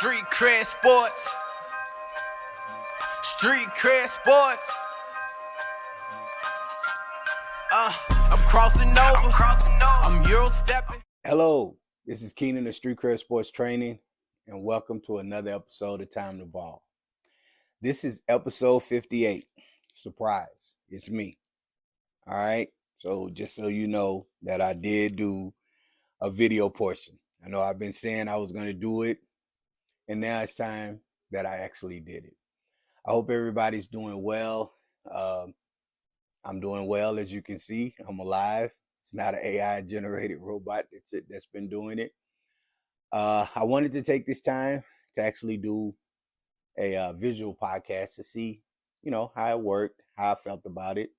Street cred sports. Street cred sports. I'm crossing over. I'm Euro stepping. Hello, this is Keenan of Street Cred Sports Training, and welcome to another episode of Time to Ball. This is episode 58. Surprise, it's me. All right, so just so you know that I did do a video portion. I know I've been saying I was going to do it, and now it's time that I actually did it. I hope everybody's doing well. I'm doing well, as you can see. I'm alive. It's not an AI-generated robot that's been doing it. I wanted to take this time to actually do a visual podcast to see, how it worked, how I felt about it.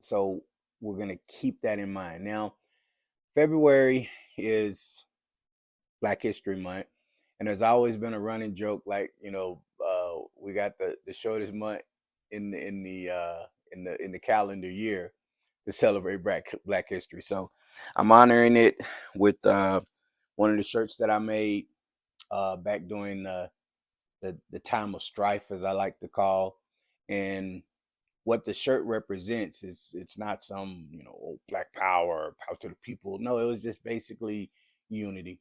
So we're going to keep that in mind. Now, February is Black History Month, and there's always been a running joke, like, we got the shortest month in the calendar year to celebrate Black History. So I'm honoring it with one of the shirts that I made back during the time of strife, as I like to call. And what the shirt represents is, it's not some, Black power to the people. No, it was just basically unity.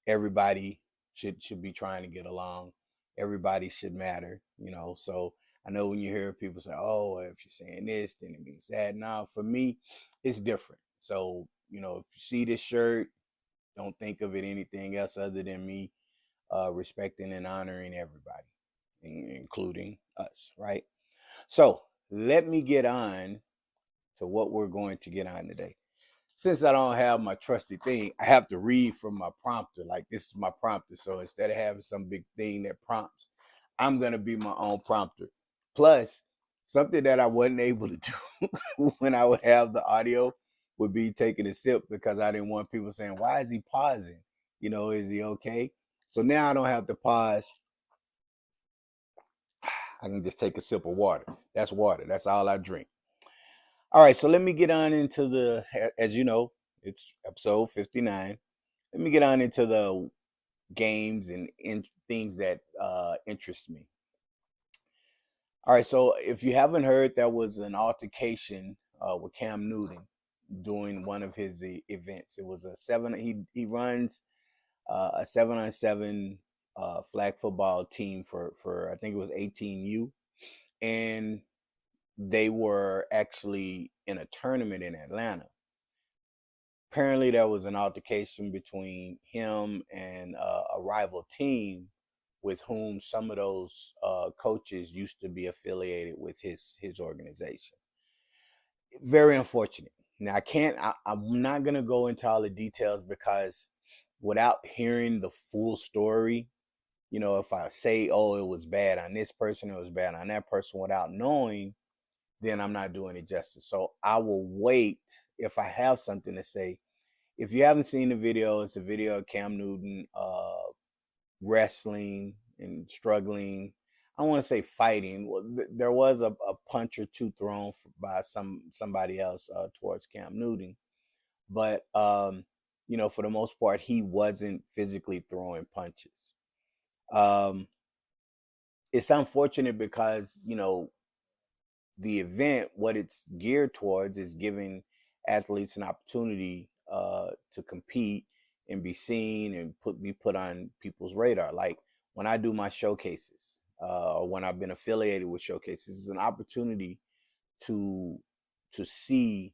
Everybody should be trying to get along. Everybody should matter, so I know when you hear people say, oh, if you're saying this, then it means that. Now, for me, it's different. So, if you see this shirt, don't think of it anything else other than me respecting and honoring everybody, including us, right? So let me get on to what we're going to get on today. Since I don't have my trusty thing, I have to read from my prompter. Like, this is my prompter. So instead of having some big thing that prompts, I'm going to be my own prompter. Plus, something that I wasn't able to do when I would have the audio would be taking a sip, because I didn't want people saying, why is he pausing? Is he okay? So now I don't have to pause. I can just take a sip of water. That's water. That's all I drink. All right, so let me get on into as you know, it's episode 59. Let me get on into the games and things that interest me. All right, so if you haven't heard, there was an altercation with Cam Newton during one of his events. It was he runs a 7-on-7 flag football team for I think it was 18U, and they were actually in a tournament in Atlanta. Apparently, there was an altercation between him and a rival team with whom some of those coaches used to be affiliated with his organization. Very unfortunate. Now, I'm not going to go into all the details, because without hearing the full story, if I say, oh, it was bad on this person, it was bad on that person, without knowing, then I'm not doing it justice. So I will wait if I have something to say. If you haven't seen the video, it's a video of Cam Newton wrestling and struggling. I don't want to say fighting. Well, there was a punch or two thrown by somebody else towards Cam Newton. But, for the most part, he wasn't physically throwing punches. It's unfortunate because, the event, what it's geared towards is giving athletes an opportunity to compete and be seen and be put on people's radar. Like when I do my showcases, or when I've been affiliated with showcases, it's an opportunity to see,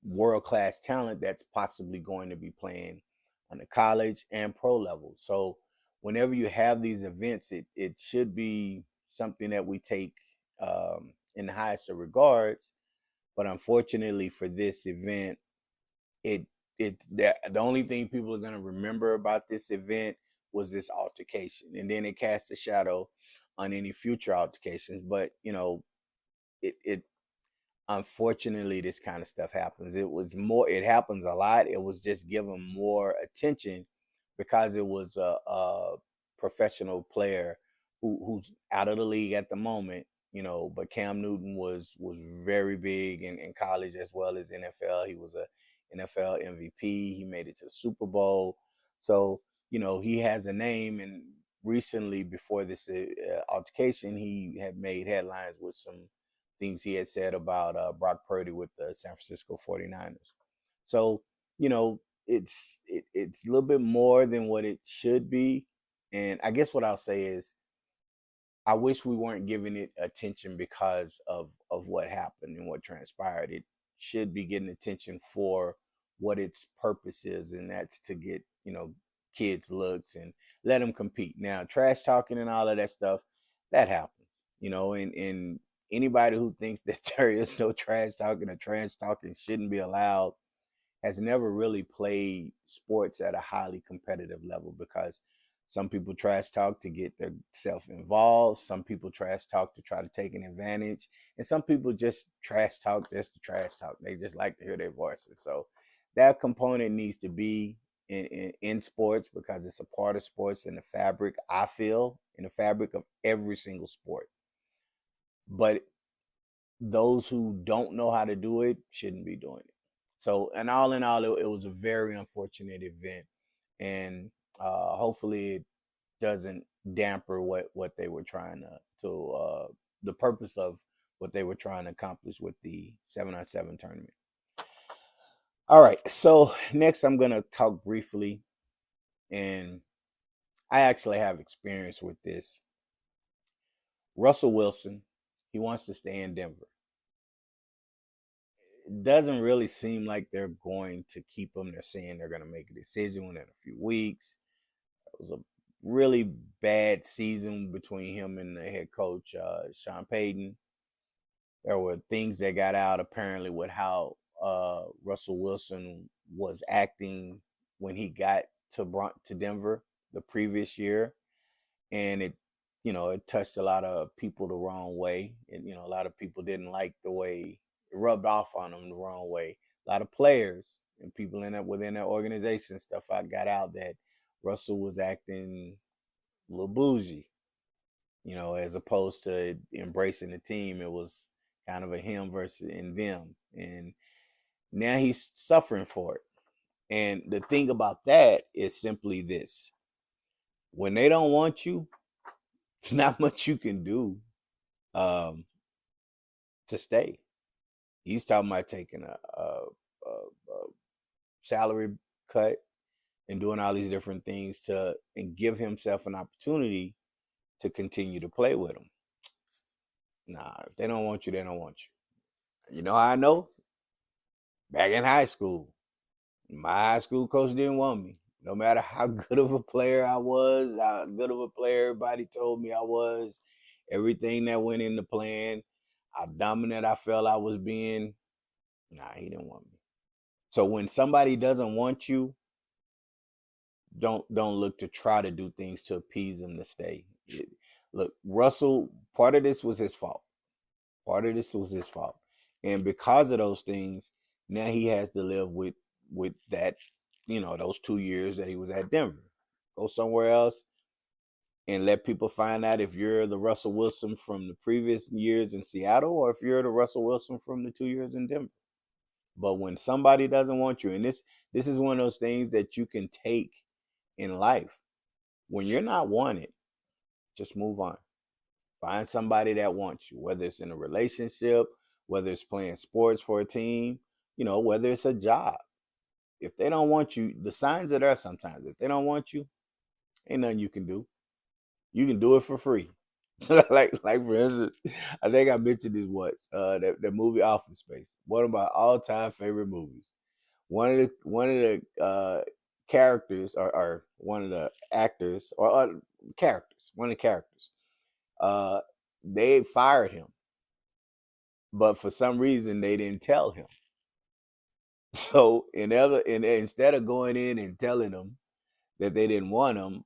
world-class talent that's possibly going to be playing on the college and pro level. So whenever you have these events, it should be something that we take in the highest of regards. But unfortunately for this event, the only thing people are going to remember about this event was this altercation, and then it casts a shadow on any future altercations. But it unfortunately, this kind of stuff happens. It happens a lot. It was just given more attention because it was a professional player who's out of the league at the moment. But Cam Newton was very big in college as well as NFL. He was a NFL MVP. He made it to the Super Bowl. So, he has a name, and recently before this altercation, he had made headlines with some things he had said about Brock Purdy with the San Francisco 49ers. So, it's a little bit more than what it should be. And I guess what I'll say is I wish we weren't giving it attention because of what happened and what transpired. It should be getting attention for what its purpose is, and that's to get, kids looks and let them compete. Now, trash talking and all of that stuff, that happens, and anybody who thinks that there is no trash talking or trash talking shouldn't be allowed has never really played sports at a highly competitive level, because some people trash talk to get themselves involved. Some people trash talk to try to take an advantage. And some people just trash talk just to trash talk. They just like to hear their voices. So that component needs to be in sports, because it's a part of sports, in the fabric, I feel, in the fabric of every single sport. But those who don't know how to do it shouldn't be doing it. So, and all in all, it was a very unfortunate event, and hopefully it doesn't damper what they were trying to the purpose of what they were trying to accomplish with the 7-on-7 tournament. All right, so next I'm gonna talk briefly, and I actually have experience with this. Russell Wilson, he wants to stay in Denver. It doesn't really seem like they're going to keep him. They're saying they're going to make a decision within a few weeks. It was a really bad season between him and the head coach, Sean Payton. There were things that got out apparently with how Russell Wilson was acting when he got to Denver the previous year, and it touched a lot of people the wrong way, and a lot of people didn't like the way it rubbed off on them the wrong way. A lot of players and people within that organization, stuff I got out that Russell was acting a little bougie, as opposed to embracing the team. It was kind of a him versus and them, and now he's suffering for it. And the thing about that is simply this: when they don't want you, it's not much you can do to stay. He's talking about taking a salary cut and doing all these different things and give himself an opportunity to continue to play with them. Nah, if they don't want you, they don't want you. You know how I know? Back in high school, my high school coach didn't want me. No matter how good of a player I was, how good of a player everybody told me I was, everything that went in the plan, how dominant I felt I was being, nah, he didn't want me. So when somebody doesn't want you, don't look to try to do things to appease them to stay. Look, Russell, part of this was his fault. And because of those things, now he has to live with that, those 2 years that he was at Denver. Go somewhere else and let people find out if you're the Russell Wilson from the previous years in Seattle, or if you're the Russell Wilson from the 2 years in Denver. But when somebody doesn't want you, and this is one of those things that you can take in life. When you're not wanted, just move on. Find somebody that wants you, whether it's in a relationship, whether it's playing sports for a team, whether it's a job. If they don't want you, the signs are there sometimes. If they don't want you, ain't nothing you can do. You can do it for free. like for instance, I think I mentioned this once. The movie Office Space, one of my all-time favorite movies. One of the characters, or one of the actors, or characters, one of the characters, they fired him, but for some reason they didn't tell him. So instead of going in and telling them that they didn't want him,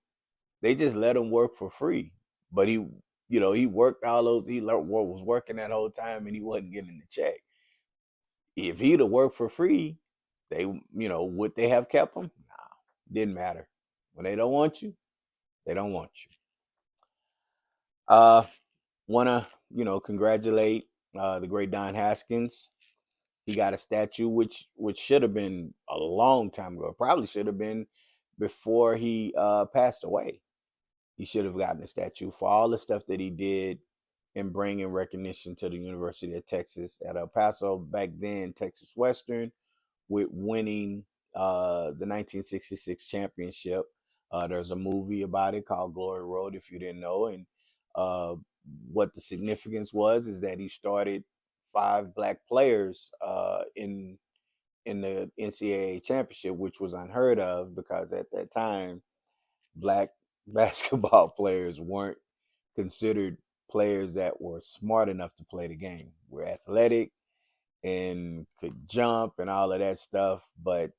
they just let him work for free. But he worked all those, he was working that whole time, and he wasn't getting the check. If he'd have worked for free, they, would they have kept him? Nah, didn't matter. When they don't want you, they don't want you. Want to, congratulate the great Don Haskins. He got a statue, which should have been a long time ago. Probably should have been before he passed away. He should have gotten a statue for all the stuff that he did in bringing recognition to the University of Texas at El Paso, back then Texas Western, with winning the 1966 championship. There's a movie about it called Glory Road, if you didn't know. And what the significance was is that he started 5 black players in the NCAA championship, which was unheard of because at that time, black basketball players weren't considered players that were smart enough to play the game. We're athletic and could jump and all of that stuff, but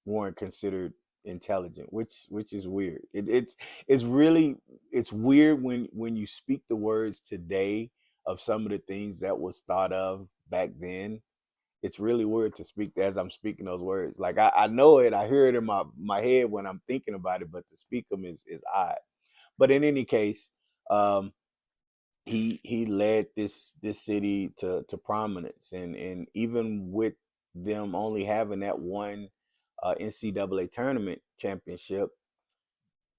weren't considered intelligent, which is weird. It's really it's weird when you speak the words today of some of the things that was thought of back then. It's really weird to speak as I'm speaking those words. Like I know it, I hear it in my head when I'm thinking about it, but to speak them is odd. But in any case, he led this city to prominence, and even with them only having that one NCAA tournament championship,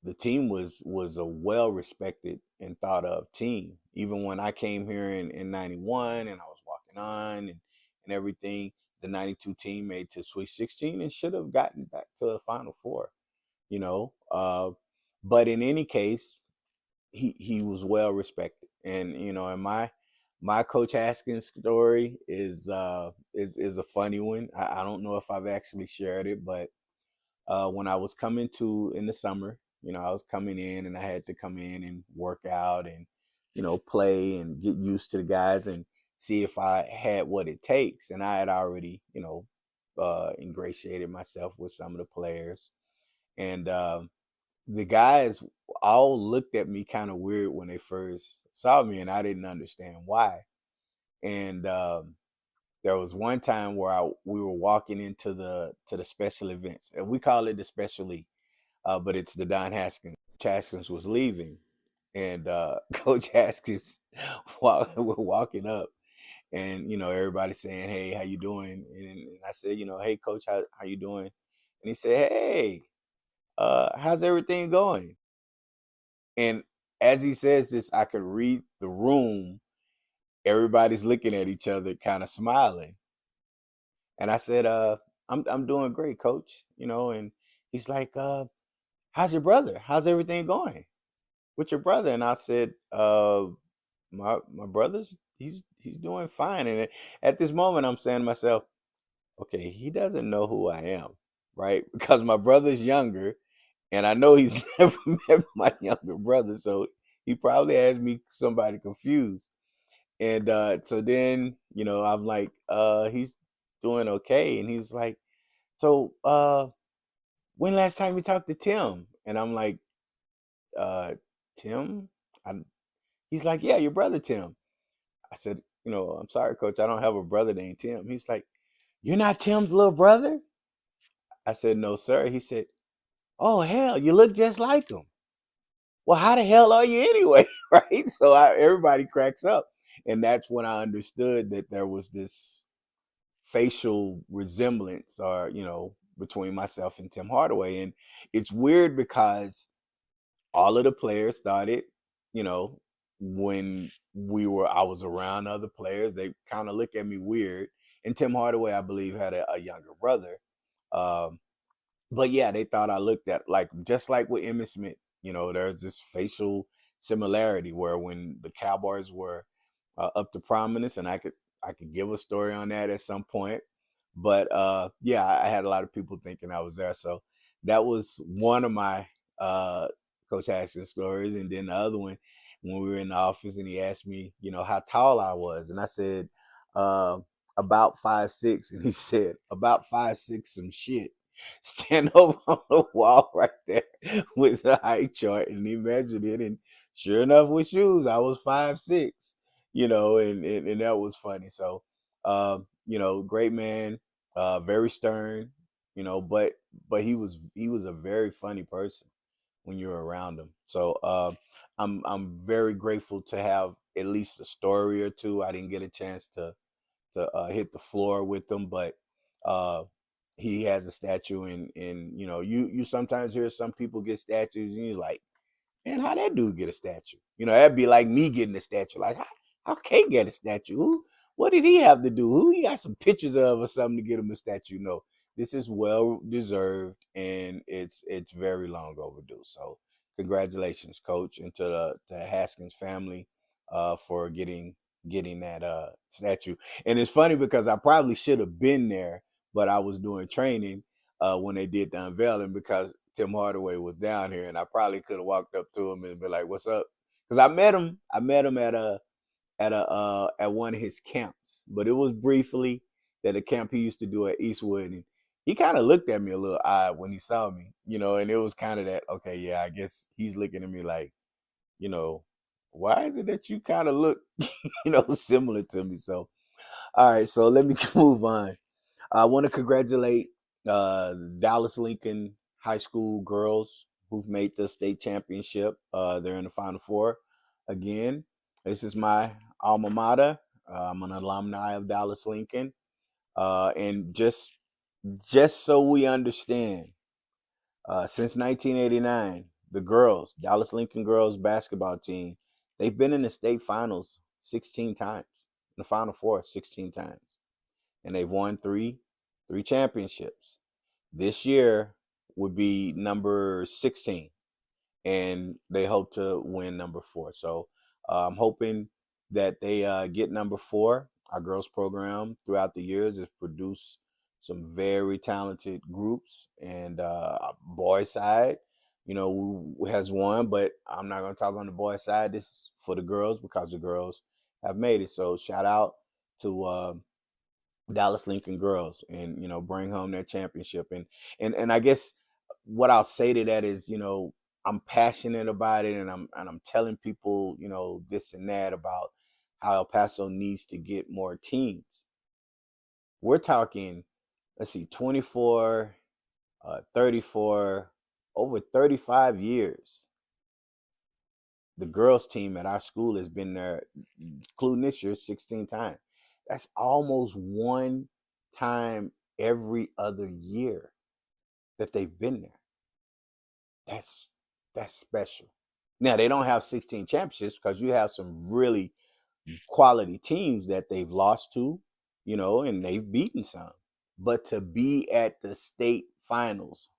the team was a well respected and thought of team. Even when I came here in '91 and I was walking on and everything, the '92 team made to Sweet 16 and should have gotten back to the Final Four, you know. But in any case, he was well respected, and you know, and my Coach Haskins story is a funny one. I don't know if I've actually shared it, but when I was coming to in the summer, you know, I was coming in and I had to come in and work out and, you know, play and get used to the guys and see if I had what it takes. And I had already, you know, ingratiated myself with some of the players. And the guys all looked at me kind of weird when they first saw me, and I didn't understand why. And there was one time where we were walking into the special events, and we call it the Special League, but it's the Don Haskins. Haskins was leaving, and Coach Haskins, we're walking up, and you know everybody saying, "Hey, how you doing?" And I said, "You know, hey, Coach, how you doing?" And he said, "Hey, how's everything going?" And as he says this, I could read the room. Everybody's looking at each other, kind of smiling. And I said, I'm doing great, Coach. You know, and he's like, how's your brother? How's everything going with your brother? And I said, my brother's he's doing fine. And at this moment, I'm saying to myself, okay, he doesn't know who I am, right? Because my brother's younger, and I know he's never met my younger brother, so he probably has me somebody confused. And so then, you know, I'm like, he's doing okay. And he's like, so when last time you talked to Tim? And I'm like, Tim? I, he's like, yeah, your brother Tim. I said, you know, I'm sorry, Coach, I don't have a brother named Tim. He's like, you're not Tim's little brother? I said, no, sir. He said, oh, hell, you look just like him. Well, how the hell are you anyway? Right? So everybody cracks up. And that's when I understood that there was this facial resemblance, or you know, between myself and Tim Hardaway. And it's weird because all of the players started, you know, when I was around other players, they kind of look at me weird. And Tim Hardaway, I believe, had a younger brother. Um, but yeah, they thought I looked at like just like with Emmitt Smith. You know, there's this facial similarity where when the Cowboys were up to prominence, and I could give a story on that at some point. But yeah, I had a lot of people thinking I was there, so that was one of my Coach Haskins stories. And then the other one, when we were in the office, and he asked me, you know, how tall I was, and I said uh, about 5'6", and he said about 5'6" some shit. Stand over on the wall right there with the height chart, and he measured it, and sure enough, with shoes, I was 5'6". You know, and that was funny. So, you know, great man, very stern, you know, but he was a very funny person when you're around him. So, I'm very grateful to have at least a story or two. I didn't get a chance to hit the floor with them, but uh he has a statue, and you sometimes hear some people get statues, and you're like, man, how that dude get a statue? That'd be like me getting a statue. Like, how Kate get a statue? What did he have to do? Who he got some pictures of or something to get him a statue? No, this is well deserved, and it's very long overdue. So, congratulations, Coach, and to the Haskins family, for getting that statue. And it's funny because I probably should have been there, but I was doing training when they did the unveiling, because Tim Hardaway was down here, and I probably could have walked up to him and be like, "What's up?" Because I met him. I met him at one of his camps, but it was briefly at a camp he used to do at Eastwood, and he kind of looked at me a little odd when he saw me, and it was kind of that, okay, yeah, I guess he's looking at me like, you know, why is it that you kind of look, similar to me? So, all right, so let me move on. I want to congratulate Dallas Lincoln High School girls who've made the state championship. They're in the Final Four again. This is my alma mater. I'm an alumni of Dallas Lincoln, and just so we understand, since 1989, the girls, Dallas Lincoln girls basketball team, they've been in the state finals 16 times, in the Final Four 16 times, and they've won three championships. This year would be number 16, and they hope to win number 4. So I'm hoping that they get number 4. Our girls program throughout the years has produced some very talented groups, and boys side, has won, but I'm not going to talk on the boys side. This is for the girls because the girls have made it. So shout out to Dallas Lincoln girls, and bring home their championship. And I guess what I'll say to that is, I'm passionate about it, and I'm telling people, this and that about how El Paso needs to get more teams. We're talking, let's see, 24, 34, over 35 years. The girls team at our school has been there, including this year, 16 times. That's almost one time every other year that they've been there. That's special. Now, they don't have 16 championships because you have some really quality teams that they've lost to, and they've beaten some. But to be at the state finals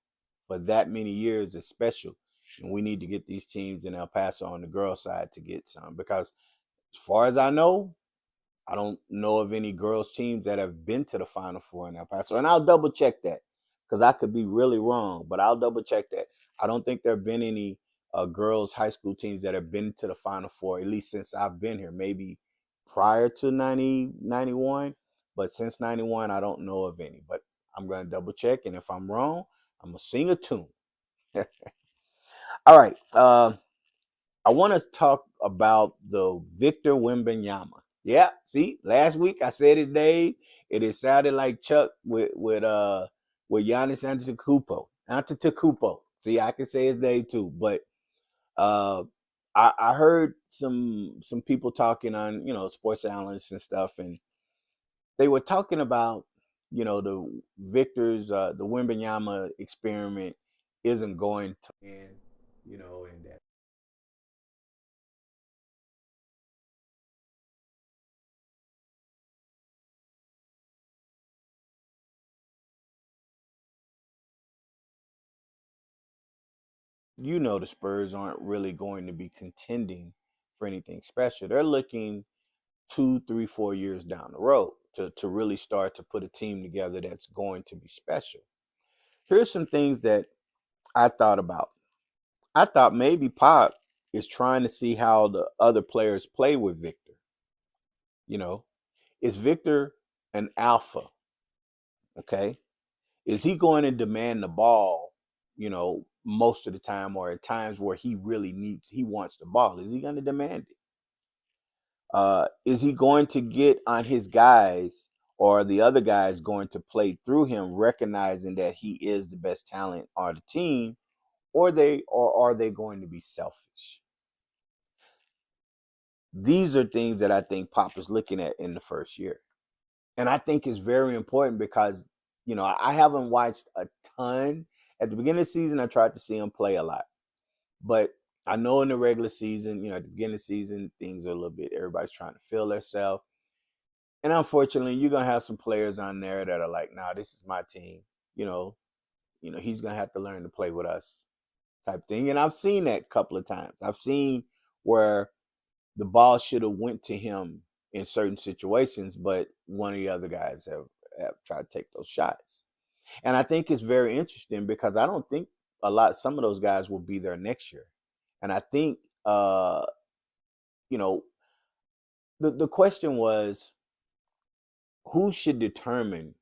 for that many years is special. And we need to get these teams in El Paso on the girls' side to get some, because as far as I know, I don't know of any girls teams that have been to the Final Four in El Paso. And I'll double check that, because I could be really wrong, but I'll double check that. I don't think there have been any girls high school teams that have been to the Final Four, at least since I've been here. Maybe prior to 91, but since 91, I don't know of any. But I'm going to double check, and if I'm wrong, I'm going to sing a tune. All right. I want to talk about the Victor Wembanyama. Yeah, see, last week I said his name. It sounded like Chuck with Giannis Antetokounmpo. See, I can say his name too, but I heard some people talking on sports analysts and stuff, and they were talking about the Victor's the Wembanyama experiment isn't going to end, and that the Spurs aren't really going to be contending for anything special. They're looking 2, 3, 4 years down the road to really start to put a team together that's going to be special. Here's some things that I thought about. I thought maybe Pop is trying to see how the other players play with Victor. Is Victor an alpha? Okay. Is he going to demand the ball, most of the time, or at times where he wants the ball? Is he going to demand it? Is he going to get on his guys, or are the other guys going to play through him, recognizing that he is the best talent on the team, or are they going to be selfish? These are things that I think Pop is looking at in the first year. And I think it's very important because I haven't watched a ton. At the beginning of the season, I tried to see him play a lot. But I know in the regular season, at the beginning of the season, things are a little bit, everybody's trying to feel themselves. And unfortunately, you're going to have some players on there that are like, nah, this is my team. He's going to have to learn to play with us type thing. And I've seen that a couple of times. I've seen where the ball should have went to him in certain situations, but one of the other guys have tried to take those shots. And I think it's very interesting because I don't think some of those guys will be there next year. And I think, the question was, who should determine,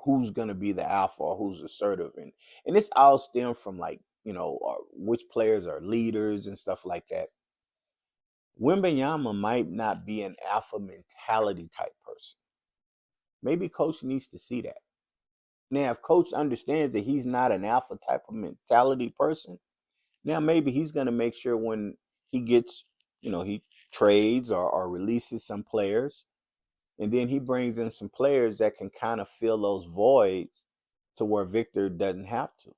who's going to be the alpha or who's assertive. And this all stemmed from which players are leaders and stuff like that. Wembanyama might not be an alpha mentality type person. Maybe coach needs to see that. Now, if coach understands that he's not an alpha type of mentality person, now maybe he's going to make sure when he gets, he trades or releases some players, and then he brings in some players that can kind of fill those voids to where Victor doesn't have to.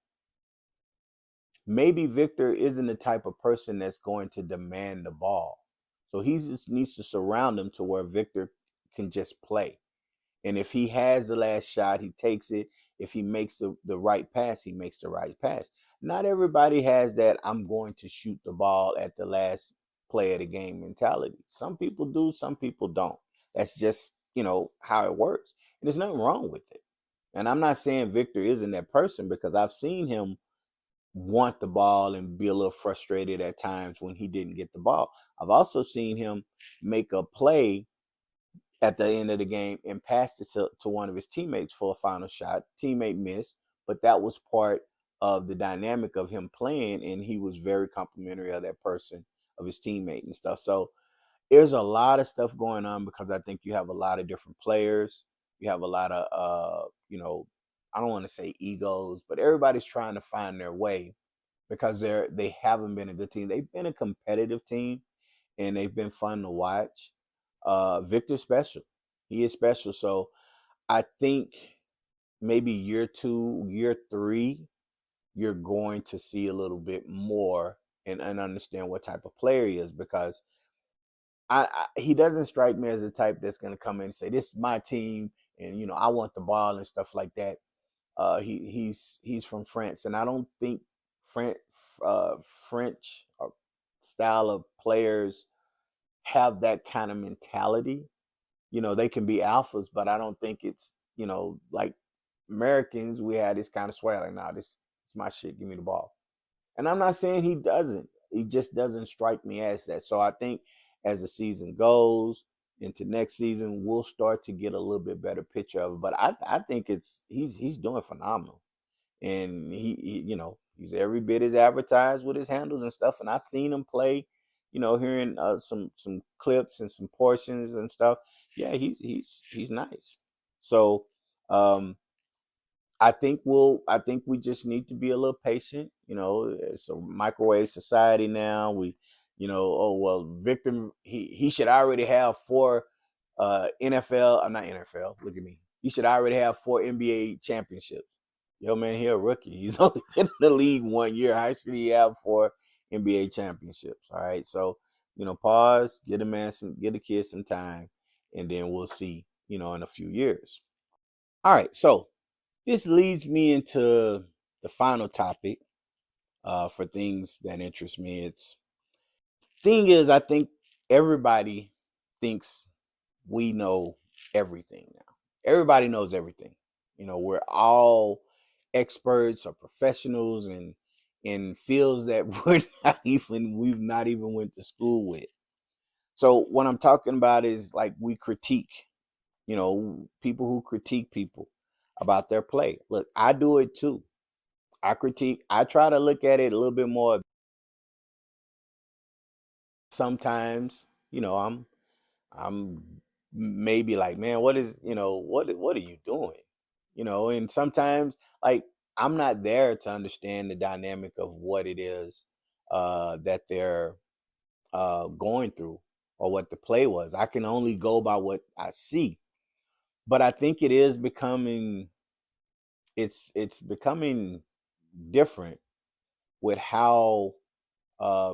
Maybe Victor isn't the type of person that's going to demand the ball. So he just needs to surround him to where Victor can just play. And if he has the last shot, he takes it. If he makes the right pass, he makes the right pass. Not everybody has that I'm going to shoot the ball at the last play of the game mentality. Some people do, some people don't. That's just, how it works. And there's nothing wrong with it. And I'm not saying Victor isn't that person, because I've seen him want the ball and be a little frustrated at times when he didn't get the ball. I've also seen him make a play at the end of the game and passed it to one of his teammates for a final shot. Teammate missed, but that was part of the dynamic of him playing, and he was very complimentary of that person, of his teammate and stuff. So there's a lot of stuff going on, because I think you have a lot of different players. You have a lot of, I don't want to say egos, but everybody's trying to find their way, because they haven't been a good team. They've been a competitive team, and they've been fun to watch. Victor's special. He is special. So I think maybe year 2, year 3, you're going to see a little bit more and understand what type of player he is, because he doesn't strike me as the type that's going to come in and say, this is my team, and I want the ball and stuff like that. He's from France, and I don't think French style of players have that kind of mentality. They can be alphas, but I don't think it's, like Americans, we had this kind of swag, like, nah, this is my shit, give me the ball. And I'm not saying he doesn't. He just doesn't strike me as that. So I think as the season goes into next season, we'll start to get a little bit better picture of it. But I think he's doing phenomenal. And he's every bit as advertised with his handles and stuff. And I've seen him play, hearing some clips and some portions and stuff. Yeah, he's nice. So I think we just need to be a little patient. It's a microwave society now. Victor, he should already have 4 NFL, not NFL, look at me. He should already have 4 NBA championships. Yo, man, he a rookie. He's only been in the league 1 year. How should he have 4 NBA championships? All right. So, pause, get a kid some time, and then we'll see, in a few years. All right. So this leads me into the final topic for things that interest me. I think everybody thinks we know everything now. Everybody knows everything. We're all experts or professionals in fields that we've not even went to school with. So what I'm talking about is, like, we critique, people who critique people about their play. Look, I do it too. I try to look at it a little bit more. Sometimes, I'm maybe like, man, what are you doing? And sometimes, like, I'm not there to understand the dynamic of what it is that they're going through, or what the play was. I can only go by what I see. but I think it is becoming it's becoming different with how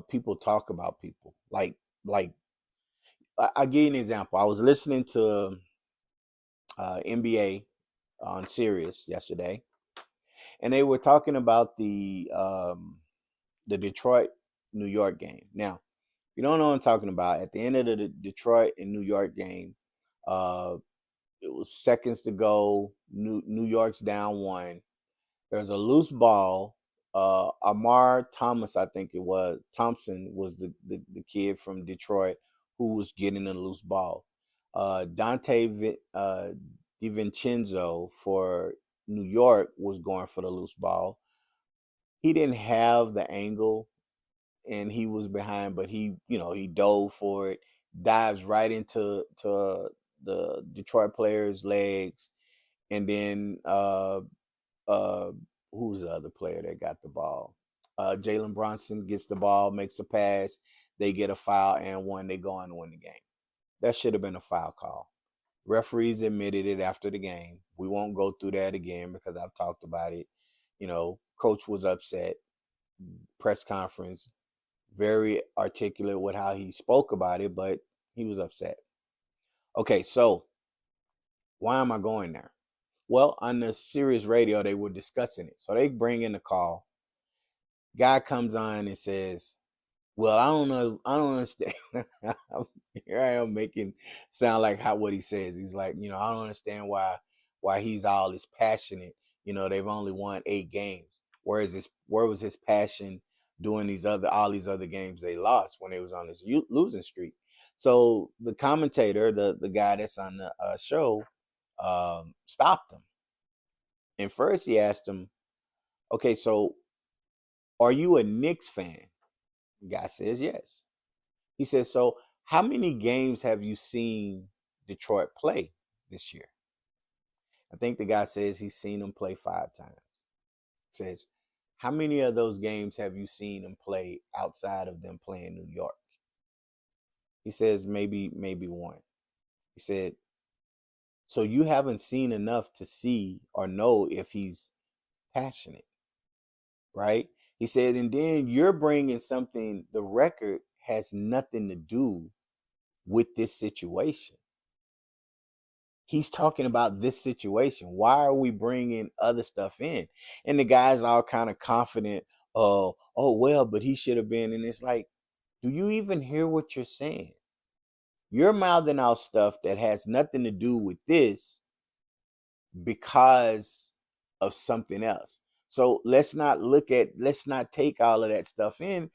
people talk about people. Like I'll give you an example. I was listening to NBA on Sirius yesterday, and they were talking about the Detroit New York game. Now, if you don't know what I'm talking about, at the end of the Detroit and New York game, uh, it was seconds to go. New York's down one. There's a loose ball. Amar Thomas, I think it was Thompson, was the kid from Detroit who was getting a loose ball. DiVincenzo for New York was going for the loose ball. He didn't have the angle and he was behind, but he dove for it, dives right into the Detroit player's legs, and then who's the other player that got the ball? Jalen Brunson gets the ball, makes a pass, they get a foul and one, they go on to win the game. That should have been a foul call. Referees admitted it after the game. We won't go through that again because I've talked about it. Coach was upset. Press conference, very articulate with how he spoke about it, but he was upset. Okay, so why am I going there? Well, on the Sirius radio, they were discussing it. So they bring in the call. Guy comes on and says, well, I don't know. I don't understand. Here I am making sound like what he says. He's like, I don't understand why he's all this passionate. They've only won 8 games. Where was his passion doing all these other games they lost when they was on this losing streak? So the commentator, the guy that's on the show, stopped him. And first he asked him, okay, so are you a Knicks fan? The guy says yes. He says, so how many games have you seen Detroit play this year? I think the guy says he's seen them play 5 times. Says, how many of those games have you seen them play outside of them playing New York? He says maybe one. He said, so you haven't seen enough to see or know if he's passionate, right? He said, and then you're bringing something, the record has nothing to do with this situation. He's talking about this situation. Why are we bringing other stuff in? And the guy's all kind of confident. Oh, well, but he should have been. And it's like, do you even hear what you're saying? You're mouthing out stuff that has nothing to do with this because of something else. So let's not take all of that stuff in.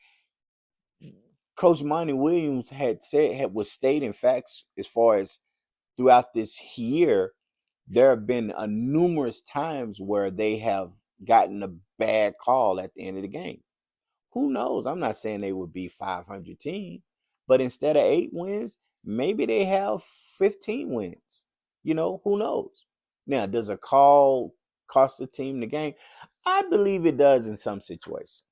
Coach Monty Williams was stating facts as far as throughout this year, there have been numerous times where they have gotten a bad call at the end of the game. Who knows? I'm not saying they would be 500 team, but instead of 8 wins, maybe they have 15 wins. Who knows? Now, does a call cost the team the game? I believe it does in some situations.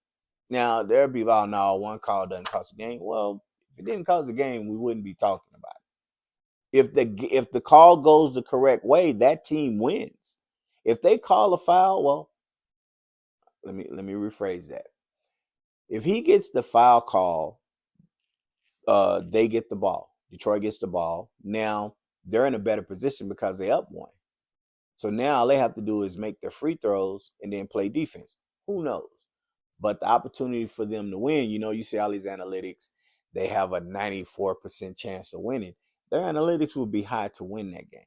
Now, there'll be no, one call doesn't cost the game. Well, if it didn't cost the game, we wouldn't be talking about it. If the call goes the correct way, that team wins. If they call a foul, well, let me rephrase that. If he gets the foul call, they get the ball. Detroit gets the ball. Now they're in a better position because they up 1. So now all they have to do is make their free throws and then play defense. Who knows? But the opportunity for them to win, you see all these analytics, they have a 94% chance of winning. Their analytics would be high to win that game.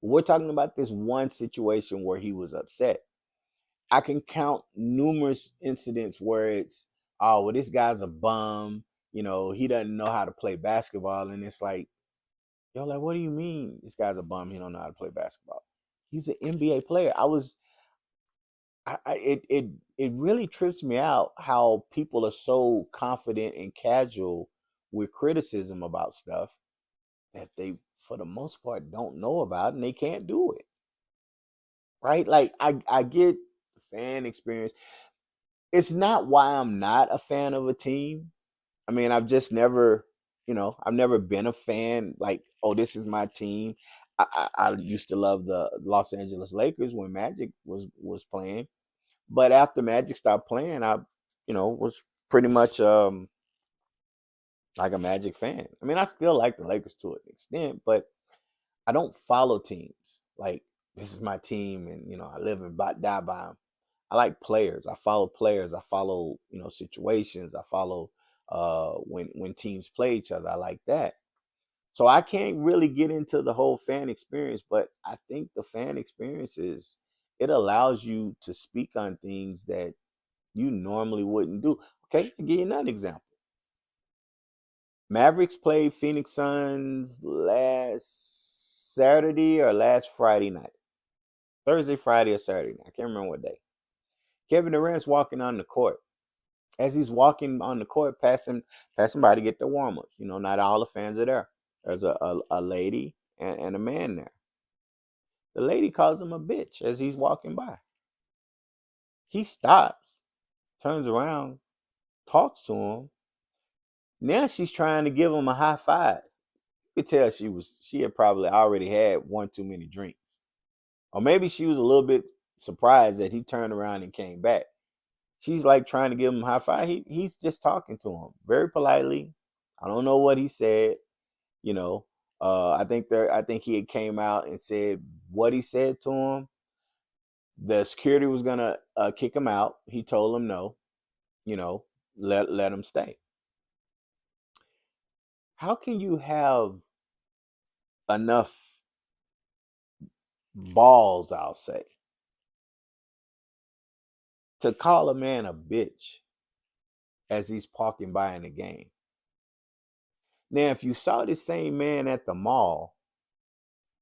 We're talking about this one situation where he was upset. I can count numerous incidents where it's, oh, well, this guy's a bum. He doesn't know how to play basketball. And it's like, what do you mean this guy's a bum? He don't know how to play basketball. He's an NBA player. It really trips me out how people are so confident and casual with criticism about stuff that they, for the most part, don't know about and they can't do it. Right? Like I get fan experience. It's not why I'm not a fan of a team. I mean, I've just never, I've never been a fan like, oh, this is my team. I used to love the Los Angeles Lakers when Magic was playing, but after Magic stopped playing, I was pretty much like a Magic fan. I mean, I still like the Lakers to an extent, but I don't follow teams like this is my team, and I live and die by them. I like players. I follow players. I follow situations. I follow when teams play each other. I like that. So I can't really get into the whole fan experience, but I think the fan experience it allows you to speak on things that you normally wouldn't do. Okay, to give you another example. Mavericks played Phoenix Suns last Saturday or last Friday night. Thursday, Friday, or Saturday night. I can't remember what day. Kevin Durant's walking on the court. As he's walking on the court, passing by to get the warm-ups. Not all the fans are there. There's a lady and a man there. The lady calls him a bitch as he's walking by. He stops, turns around, talks to him. Now she's trying to give him a high five. You could tell she had probably already had one too many drinks. Or maybe she was a little bit surprised that he turned around and came back. She's like trying to give him a high five. He's just talking to him very politely. I don't know what he said. I think he had came out and said what he said to him. The security was gonna kick him out. He told him no. Let him stay. How can you have enough balls, I'll say, to call a man a bitch as he's walking by in the game? Now, if you saw the same man at the mall,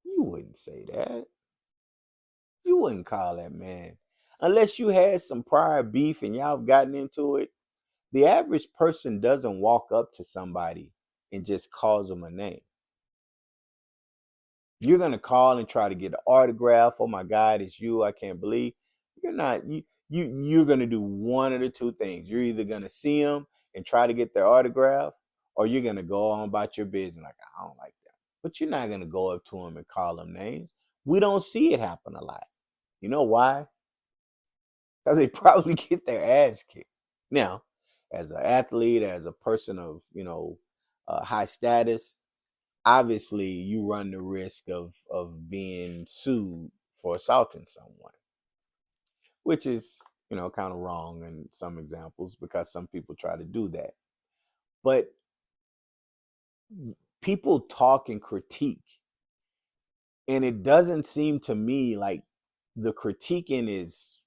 you wouldn't say that. You wouldn't call that man. Unless you had some prior beef and y'all have gotten into it. The average person doesn't walk up to somebody and just calls them a name. You're going to call and try to get an autograph. Oh my God, it's you. I can't believe. You're not. You're going to do one of the two things. You're either going to see them and try to get their autograph, or you're going to go on about your business like, I don't like that. But you're not going to go up to them and call them names. We don't see it happen a lot. You know why? Because they probably get their ass kicked. Now, as an athlete, as a person of high status, obviously you run the risk of being sued for assaulting someone, which is kind of wrong in some examples because some people try to do that. But people talk and critique, and it doesn't seem to me like the critiquing is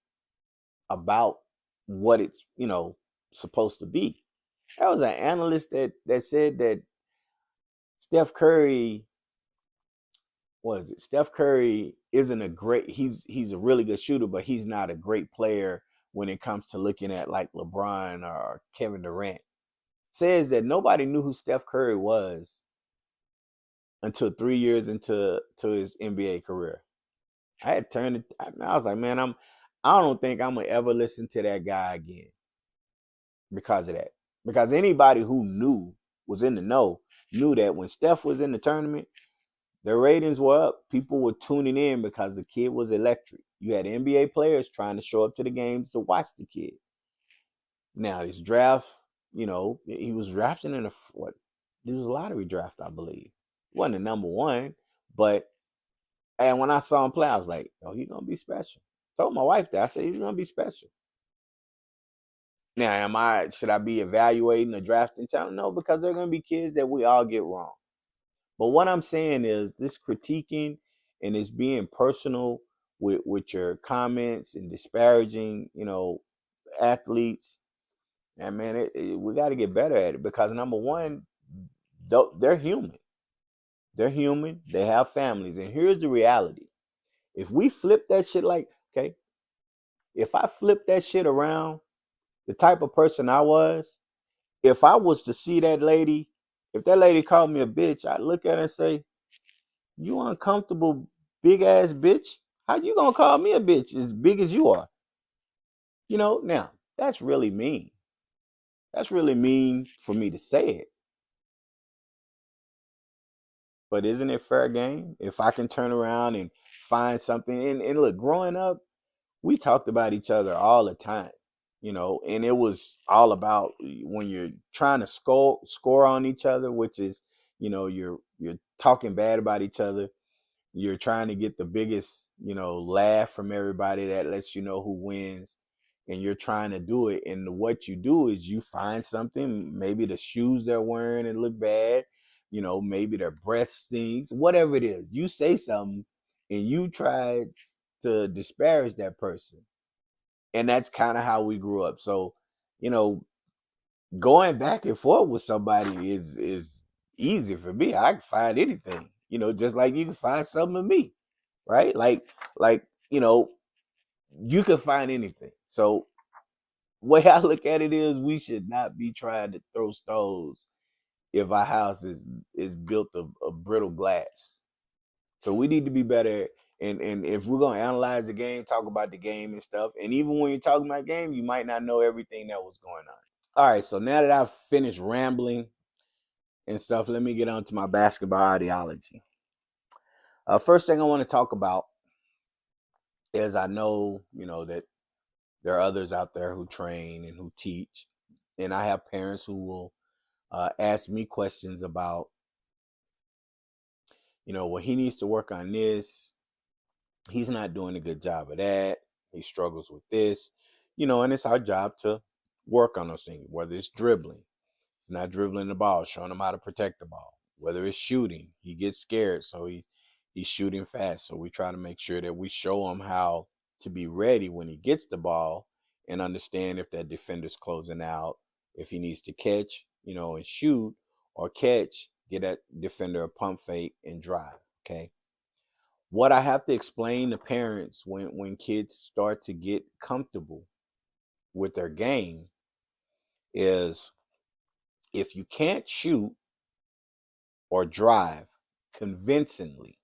about what it's supposed to be. There was an analyst that said that Steph Curry isn't a great, he's a really good shooter, but he's not a great player when it comes to looking at like LeBron or Kevin Durant. Says that nobody knew who Steph Curry was until 3 years into his NBA career. I had turned it, I was like, man, I don't think I'm gonna ever listen to that guy again because of that. Because anybody who was in the know, knew that when Steph was in the tournament, the ratings were up. People were tuning in because the kid was electric. You had NBA players trying to show up to the games to watch the kid. Now, this draft, he was drafted in it was a lottery draft, I believe. He wasn't the number one, and when I saw him play, I was like, oh, he's going to be special. Told my wife that. I said, he's going to be special. Now, should I be evaluating the drafting talent? No, because there are going to be kids that we all get wrong. But what I'm saying is this critiquing and it's being personal with your comments and disparaging, athletes. And man, we got to get better at it because number one, they're human. They're human. They have families. And here's the reality. If we flip that shit if I flip that shit around, the type of person I was, if I was to see that lady, if that lady called me a bitch, I'd look at her and say, you uncomfortable big ass bitch? How you gonna call me a bitch as big as you are? Now that's really mean. That's really mean for me to say it. But isn't it fair game? If I can turn around and find something, and look, growing up, we talked about each other all the time, and it was all about when you're trying to score on each other, which is, you're talking bad about each other. You're trying to get the biggest, laugh from everybody that lets you know who wins. And you're trying to do it. And what you do is you find something, maybe the shoes they're wearing and look bad, maybe their breath stinks, whatever it is. You say something and you try to disparage that person. And that's kind of how we grew up. So, going back and forth with somebody is easy for me. I can find anything, just like you can find something in me, right? Like, you can find anything. So way I look at it is we should not be trying to throw stones if our house is built of brittle glass. So we need to be better. And if we're gonna analyze the game, talk about the game and stuff, and even when you're talking about game, you might not know everything that was going on. All right, so now that I've finished rambling and stuff, let me get on to my basketball ideology. First thing I want to talk about is I know, that there are others out there who train and who teach, and I have parents who will ask me questions about, well, he needs to work on this. He's not doing a good job of that. He struggles with this, and it's our job to work on those things, whether it's dribbling, not dribbling the ball, showing him how to protect the ball, whether it's shooting, he gets scared, so he's shooting fast. So we try to make sure that we show him how to be ready when he gets the ball and understand if that defender's closing out, if he needs to catch, and shoot, or catch, get that defender a pump fake and drive. Okay. What I have to explain to parents when kids start to get comfortable with their game is if you can't shoot or drive convincingly,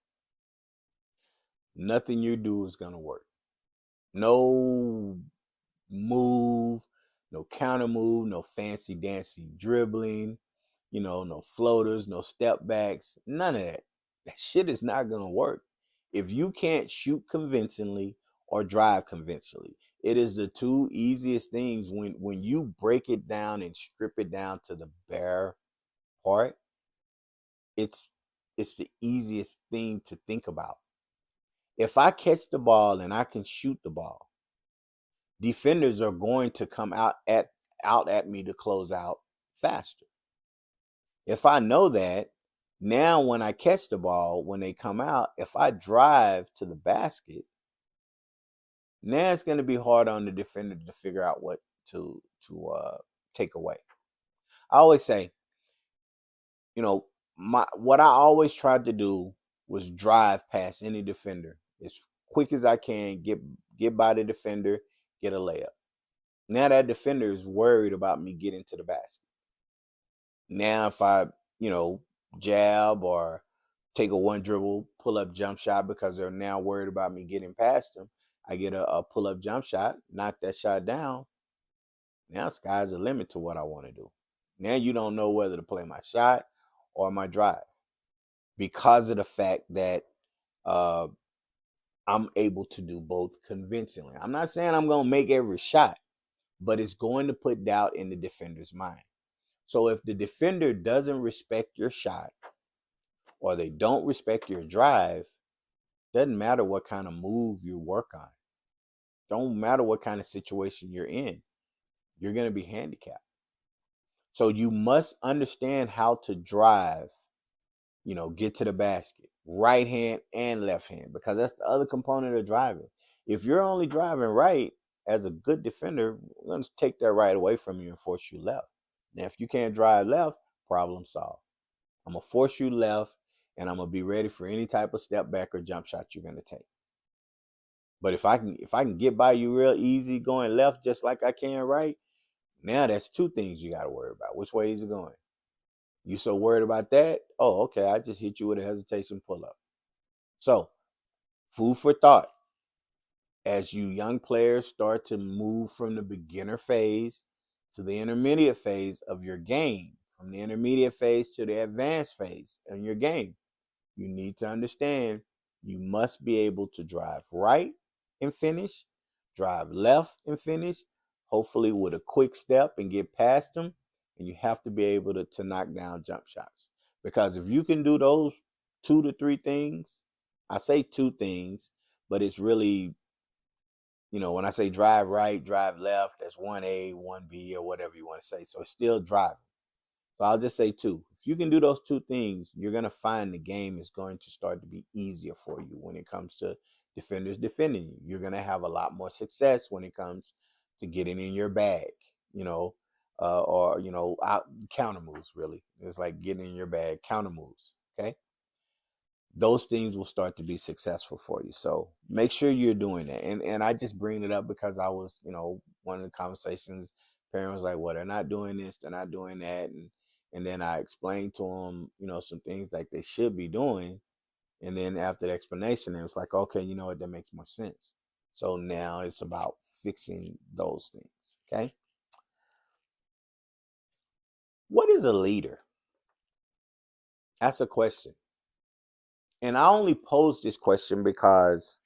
nothing you do is going to work. No move, no counter move, no fancy dancy dribbling, no floaters, no step backs, none of that. That shit is not going to work if you can't shoot convincingly or drive convincingly. It is the two easiest things when you break it down and strip it down to the bare part. It's the easiest thing to think about. If I catch the ball and I can shoot the ball, defenders are going to come out at me to close out faster. If I know that, now when I catch the ball, when they come out, if I drive to the basket, now it's going to be hard on the defender to figure out what to take away. I always say, what I always tried to do was drive past any defender as quick as I can, get by the defender, get a layup. Now that defender is worried about me getting to the basket. Now if I, jab or take a one dribble pull up jump shot because they're now worried about me getting past them, I get a pull up jump shot, knock that shot down. Now sky's the limit to what I want to do. Now you don't know whether to play my shot or my drive because of the fact that I'm able to do both convincingly. I'm not saying I'm going to make every shot, but it's going to put doubt in the defender's mind. So if the defender doesn't respect your shot or they don't respect your drive, doesn't matter what kind of move you work on. Don't matter what kind of situation you're in. You're going to be handicapped. So you must understand how to drive, get to the basket, right hand and left hand, because that's the other component of driving. If you're only driving right, as a good defender, we're going to take that right away from you and force you left. Now, if you can't drive left, problem solved. I'm going to force you left, and I'm going to be ready for any type of step back or jump shot you're going to take. But if I can get by you real easy going left just like I can right, now that's two things you got to worry about. Which way is it going? You so worried about that? Oh, okay, I just hit you with a hesitation pull-up. So, food for thought. As you young players start to move from the beginner phase to the intermediate phase of your game, from the intermediate phase to the advanced phase in your game, you need to understand you must be able to drive right and finish, drive left and finish, hopefully with a quick step and get past them. And you have to be able to knock down jump shots. Because if you can do those 2 to 3 things, I say 2 things, but it's really, when I say drive right, drive left, that's 1A, 1B, or whatever you want to say. So it's still driving. So I'll just say 2. If you can do those 2 things, you're going to find the game is going to start to be easier for you when it comes to defenders defending you. You're going to have a lot more success when it comes to getting in your bag, or out counter moves. Really, it's like getting in your bag, counter moves. Okay, those things will start to be successful for you. So make sure you're doing that. And I just bring it up because I was, one of the conversations, parents was like, well, they're not doing this, they're not doing that. And then I explained to them, some things like they should be doing. And then after the explanation, it was like, okay, you know what, that makes more sense. So now it's about fixing those things. Okay. What is a leader? That's a question. And I only posed this question because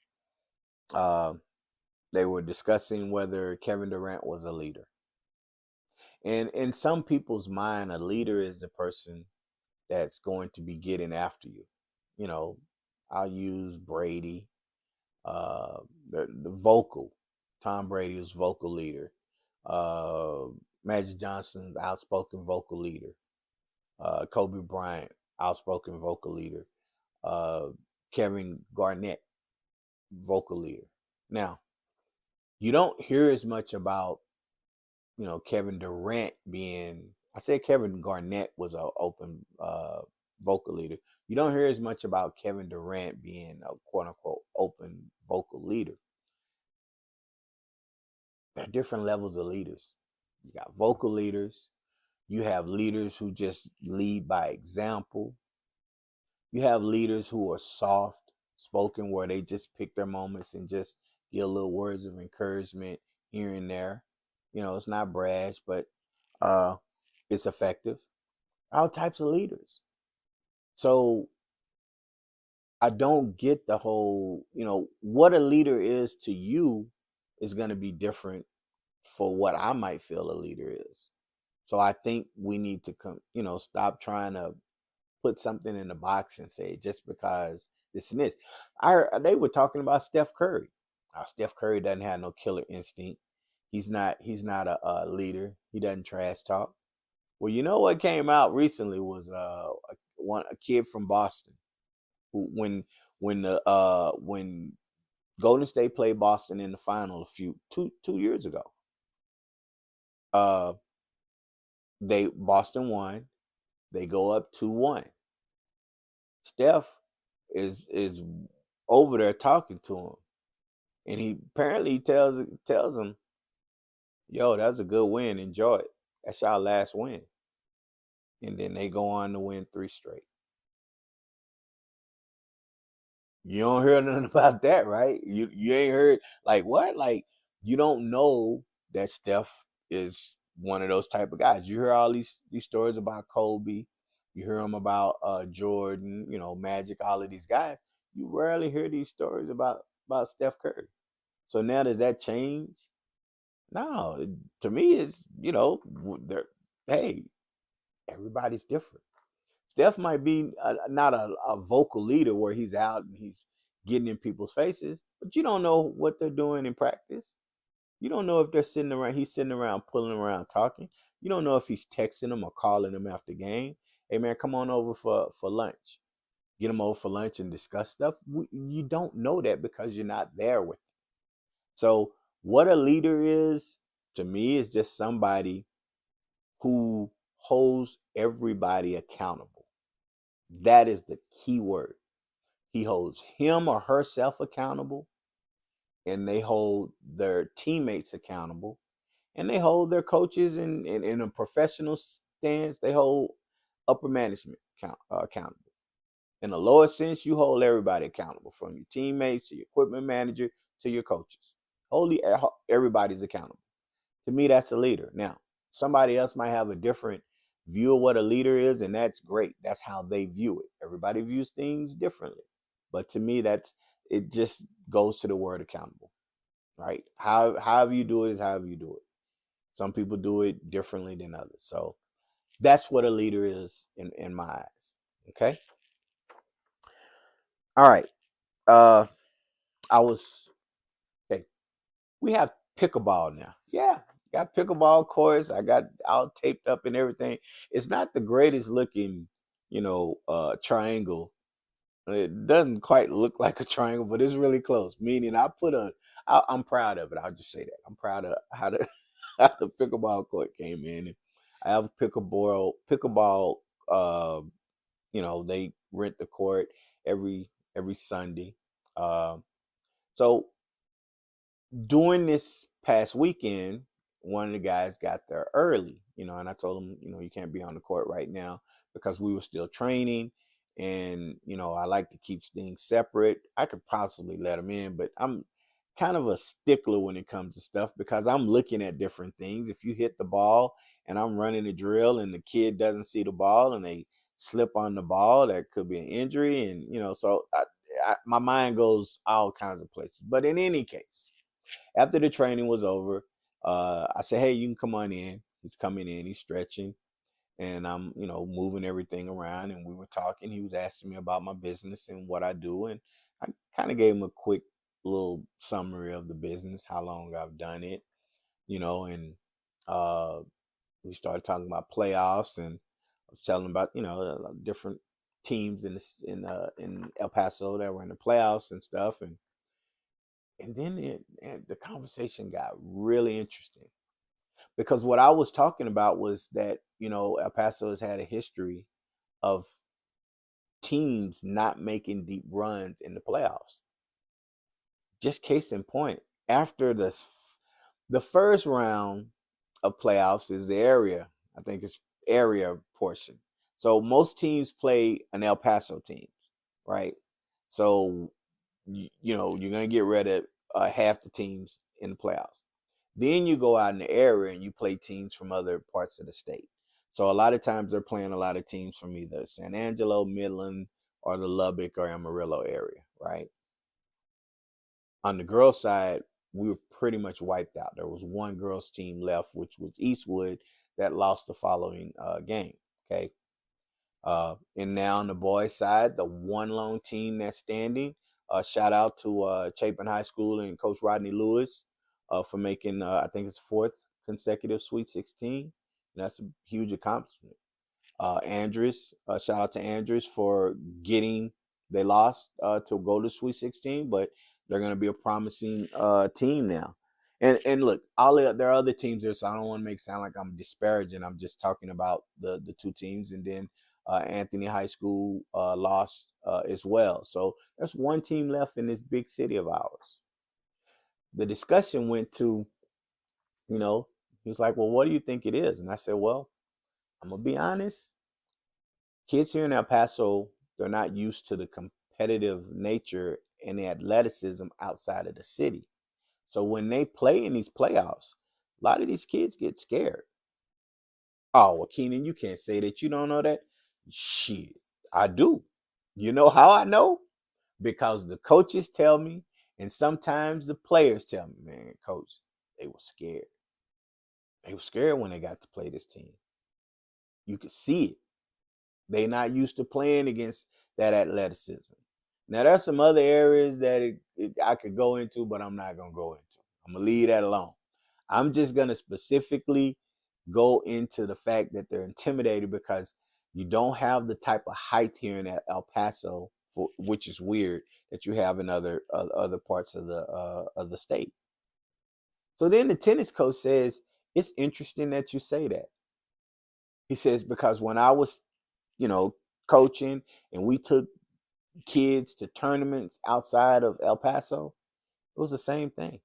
they were discussing whether Kevin Durant was a leader. And in some people's mind, a leader is a person that's going to be getting after you. I'll use Brady, the vocal. Tom Brady was vocal leader. Magic Johnson, outspoken vocal leader. Kobe Bryant, outspoken vocal leader. Kevin Garnett, vocal leader. Now, you don't hear as much about, Kevin Durant being, I said Kevin Garnett was an open vocal leader. You don't hear as much about Kevin Durant being a quote unquote open vocal leader. There are different levels of leaders. You got vocal leaders. You have leaders who just lead by example. You have leaders who are soft spoken, where they just pick their moments and just give little words of encouragement here and there. It's not brash, but it's effective. All types of leaders. So I don't get the whole, what a leader is to you is going to be different for what I might feel a leader is. So I think we need to stop trying to put something in the box and say just because this and this. They were talking about Steph Curry. Steph Curry doesn't have no killer instinct. He's not a leader. He doesn't trash talk. Well, what came out recently was a kid from Boston who when Golden State played Boston in the final two years ago. Boston won. They go up 2-1. Steph is over there talking to him, and he apparently tells him, "Yo, that's a good win. Enjoy it. That's y'all last win." And then they go on to win 3 straight. You don't hear nothing about that, right? You ain't heard, like, what? Like, you don't know that Steph is one of those type of guys. You hear all these stories about Kobe. You hear them about Jordan, Magic, all of these guys. You rarely hear these stories about Steph Curry. So now does that change? No, to me it's, hey, everybody's different. Steph might be not a vocal leader where he's out and he's getting in people's faces, but you don't know what they're doing in practice. You don't know if he's sitting around, pulling around, talking. You don't know if he's texting them or calling them after game. Hey, man, come on over for lunch. Get them over for lunch and discuss stuff. You don't know that because you're not there with them. So what a leader is, to me, is just somebody who holds everybody accountable. That is the key word. He holds him or herself accountable, and they hold their teammates accountable, and they hold their coaches in a professional stance. They hold upper management accountable. In a lower sense, you hold everybody accountable, from your teammates to your equipment manager to your coaches. Everybody's accountable. To me, that's a leader. Now, somebody else might have a different view of what a leader is, and that's great. That's how they view it. Everybody views things differently. But to me, it just goes to the word accountable, right? However you do it is however you do it. Some people do it differently than others. So that's what a leader is in my eyes. Okay. All right. Uh I was okay. We have pickleball now. Yeah. Got pickleball courts. I got all taped up and everything. It's not the greatest looking, triangle. It doesn't quite look like a triangle, but it's really close. Meaning I'm proud of it. I'll just say that. I'm proud of how the how the pickleball court came in. And I have a pickleball they rent the court every Sunday. So during this past weekend, one of the guys got there early, and I told him, you can't be on the court right now because we were still training. And, I like to keep things separate. I could possibly let him in, but I'm kind of a stickler when it comes to stuff because I'm looking at different things. If you hit the ball and I'm running a drill and the kid doesn't see the ball and they slip on the ball, that could be an injury. And, so my mind goes all kinds of places. But in any case, after the training was over, I said, "Hey, you can come on in." He's coming in, he's stretching, and I'm, moving everything around. And we were talking. He was asking me about my business and what I do, and I kind of gave him a quick little summary of the business, how long I've done it, and uh, we started talking about playoffs, and I was telling him about, different teams in El Paso that were in the playoffs and stuff, and then the conversation got really interesting because what I was talking about was that, El Paso has had a history of teams not making deep runs in the playoffs. Just case in point, after the first round of playoffs is the area, I think it's area portion. So most teams play an El Paso teams, right? So you're gonna get rid of half the teams in the playoffs. Then you go out in the area and you play teams from other parts of the state. So a lot of times they're playing a lot of teams from either San Angelo, Midland, or the Lubbock or Amarillo area, right? On the girls' side, we were pretty much wiped out. There was one girls' team left, which was Eastwood, that lost the following game. Okay. And now on the boys' side, the one lone team that's standing. Shout out to Chapin High School and Coach Rodney Lewis for making, I think it's fourth consecutive Sweet 16. And that's a huge accomplishment. Andrews, shout out to Andrews for they lost to go to Sweet 16, but they're going to be a promising team now. And look, there are other teams there, so I don't want to make it sound like I'm disparaging. I'm just talking about the two teams, and then Anthony High School lost as well. So there's one team left in this big city of ours. The discussion went to, he was like, "Well, what do you think it is?" And I said, "Well, I'm gonna be honest. Kids here in El Paso, they're not used to the competitive nature and the athleticism outside of the city. So when they play in these playoffs, a lot of these kids get scared." "Oh, well, Keenan, you can't say that. You don't know that." "Shit, I do. You know how I know? Because the coaches tell me, and sometimes the players tell me, man, coach, they were scared. They were scared when they got to play this team. You could see it. They're not used to playing against that athleticism." Now, there's some other areas that I could go into, but I'm not going to go into. I'm going to leave that alone. I'm just going to specifically go into the fact that they're intimidated because you don't have the type of height here in El Paso, which is weird, that you have in other parts of the state. So then the tennis coach says, "It's interesting that you say that." He says, "Because when I was, coaching and we took kids to tournaments outside of El Paso, it was the same thing.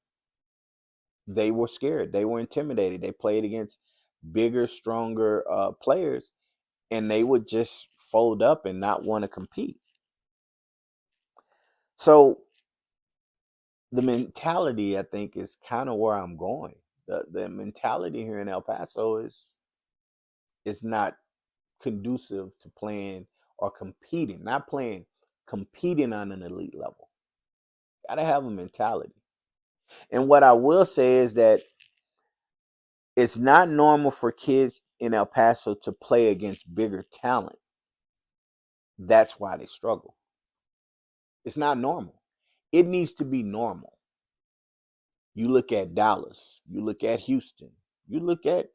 They were scared. They were intimidated. They played against bigger, stronger players, and they would just fold up and not want to compete." So the mentality, I think, is kind of where I'm going. The mentality here in El Paso is not conducive to playing or competing, not playing, competing on an elite level. Gotta have a mentality. And what I will say is that it's not normal for kids in El Paso to play against bigger talent. That's why they struggle. It's not normal. It needs to be normal. You look at Dallas, you look at Houston, you look at,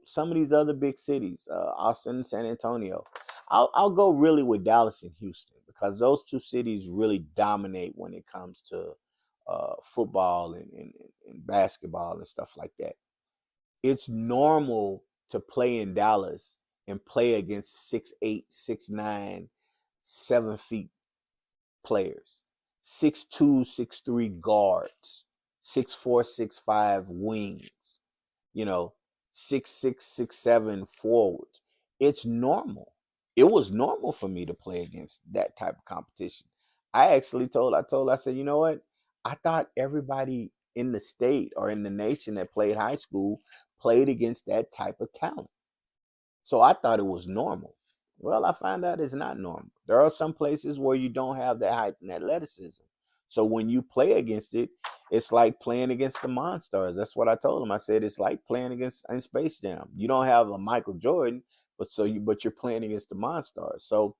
some of these other big cities, Austin, San Antonio. I'll go really with Dallas and Houston because those two cities really dominate when it comes to football and basketball and stuff like that. It's normal to play in Dallas and play against 6'8", 6'9", 7 feet players, 6'2", 6'3" guards, 6'4", 6'5" wings, 6'6", 6'7" forwards. It's normal. It was normal for me to play against that type of competition. I said, you know what? I thought everybody in the state or in the nation that played high school played against that type of talent. So I thought it was normal. Well, I find out it's not normal. There are some places where you don't have that height and athleticism. So when you play against it, it's like playing against the Monstars. That's what I told him. I said it's like playing against in Space Jam. You don't have a Michael Jordan, but you're playing against the Monstars. So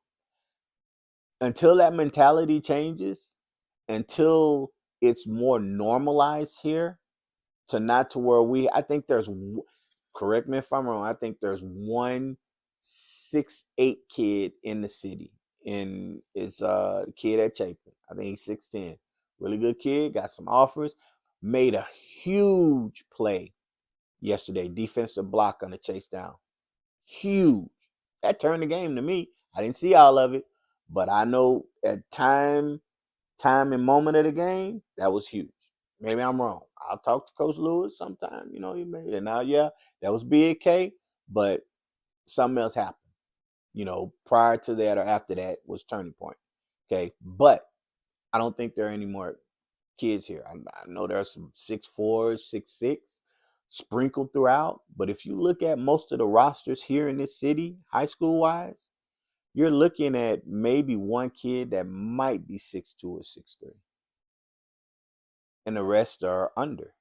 until that mentality changes, until it's more normalized here, to where I think there's, correct me if I'm wrong, I think there's one 6'8" kid in the city, and it's a kid at Chapin. I think he's 6'10". Really good kid, got some offers, made a huge play yesterday, defensive block on the chase down. Huge. That turned the game to me. I didn't see all of it, but I know at time and moment of the game, that was huge. Maybe I'm wrong. I'll talk to Coach Lewis sometime. He may. And now, yeah, that was Big K, but something else happened. Prior to that or after that was turning point. Okay, but I don't think there are any more kids here. I know there are some 6'4", 6'6" sprinkled throughout, but if you look at most of the rosters here in this city, high school wise, you're looking at maybe one kid that might be 6'2" or 6'3", and the rest are under.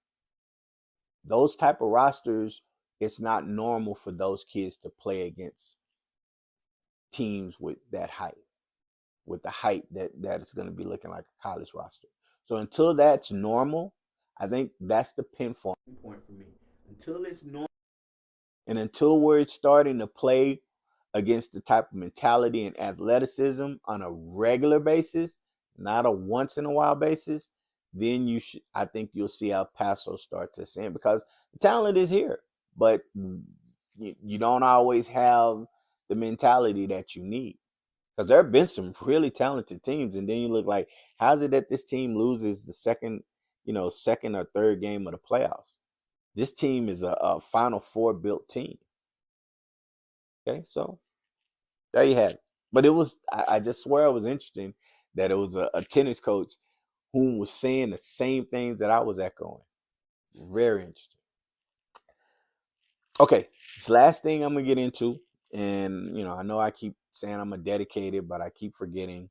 Those type of rosters, it's not normal for those kids to play against teams with that height, with the height that is going to be looking like a college roster. So until that's normal, I think that's the pinpoint for me. Until it's normal, and until we're starting to play against the type of mentality and athleticism on a regular basis, not a once in a while basis, then I think you'll see El Paso start to ascend, because the talent is here, but you don't always have the mentality that you need. Because there have been some really talented teams, and then you look like, how's it that this team loses the second or third game of the playoffs? This team is a Final Four built team. Okay, so there you have it. But it was, I just swear it was interesting that it was a tennis coach who was saying the same things that I was echoing. Very interesting. Okay, last thing I'm going to get into, and, I know I keep saying I'm a dedicated, but I keep forgetting.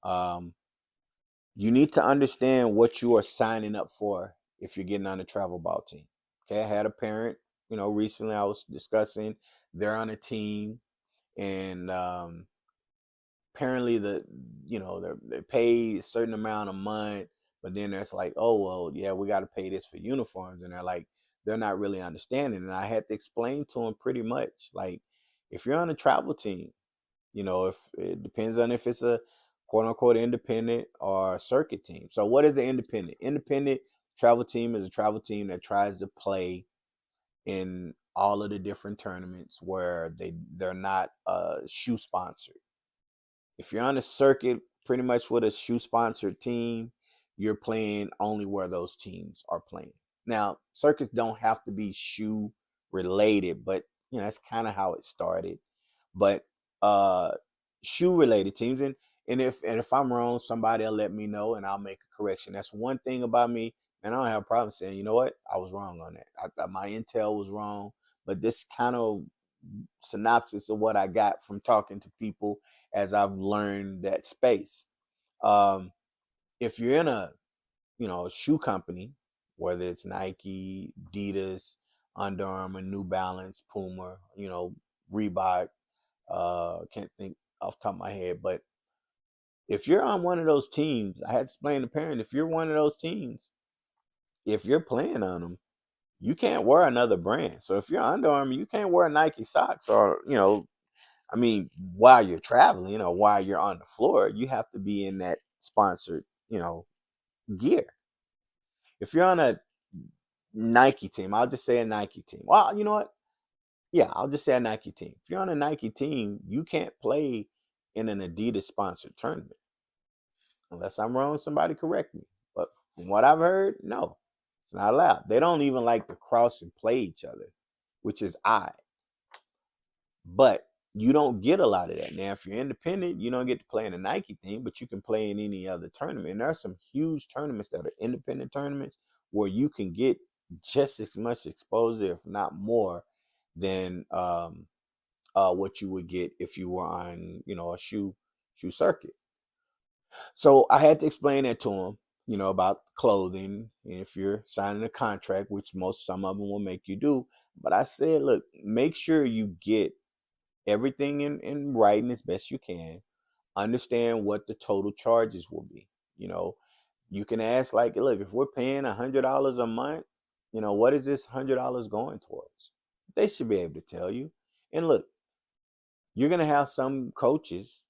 You need to understand what you are signing up for if you're getting on a travel ball team. Okay, I had a parent, recently I was discussing, they're on a team, and apparently they pay a certain amount a month, but then there's like, oh, well, yeah, we got to pay this for uniforms, and they're not really understanding. And I had to explain to them pretty much, like, if you're on a travel team, if it depends on if it's a quote unquote independent or circuit team. So what is the independent? Independent travel team is a travel team that tries to play in all of the different tournaments where they're not shoe sponsored. If you're on a circuit, pretty much with a shoe sponsored team, you're playing only where those teams are playing. Now, circuits don't have to be shoe related, but that's kind of how it started. But shoe related teams, and if I'm wrong, somebody will let me know and I'll make a correction. That's one thing about me, and I don't have a problem saying, you know what, I was wrong on that. My intel was wrong, but this kind of synopsis of what I got from talking to people as I've learned that space. Um, if you're in a a shoe company, whether it's Nike, Adidas, Under Armour, New Balance, Puma, Reebok, can't think off the top of my head, but if you're on one of those teams, I had to explain to parents, if you're one of those teams, if you're playing on them, you can't wear another brand. So if you're Under Armour, you can't wear Nike socks or, while you're traveling or while you're on the floor, you have to be in that sponsored, gear. If you're on a Nike team, I'll just say a Nike team. Well, you know what? Yeah, I'll just say a Nike team. If you're on a Nike team, you can't play in an Adidas sponsored tournament. Unless I'm wrong, somebody correct me. But from what I've heard, no, it's not allowed. They don't even like to cross and play each other, which is odd. But you don't get a lot of that. Now, if you're independent, you don't get to play in a Nike team, but you can play in any other tournament. And there are some huge tournaments that are independent tournaments where you can get just as much exposure, if not more, than what you would get if you were on, a shoe circuit. So I had to explain that to him, about clothing. And if you're signing a contract, which some of them will make you do, but I said, look, make sure you get everything in writing as best you can. Understand what the total charges will be. You can ask, like, look, if we're paying $100 a month, what is this $100 going towards? They should be able to tell you. And look, you're going to have some coaches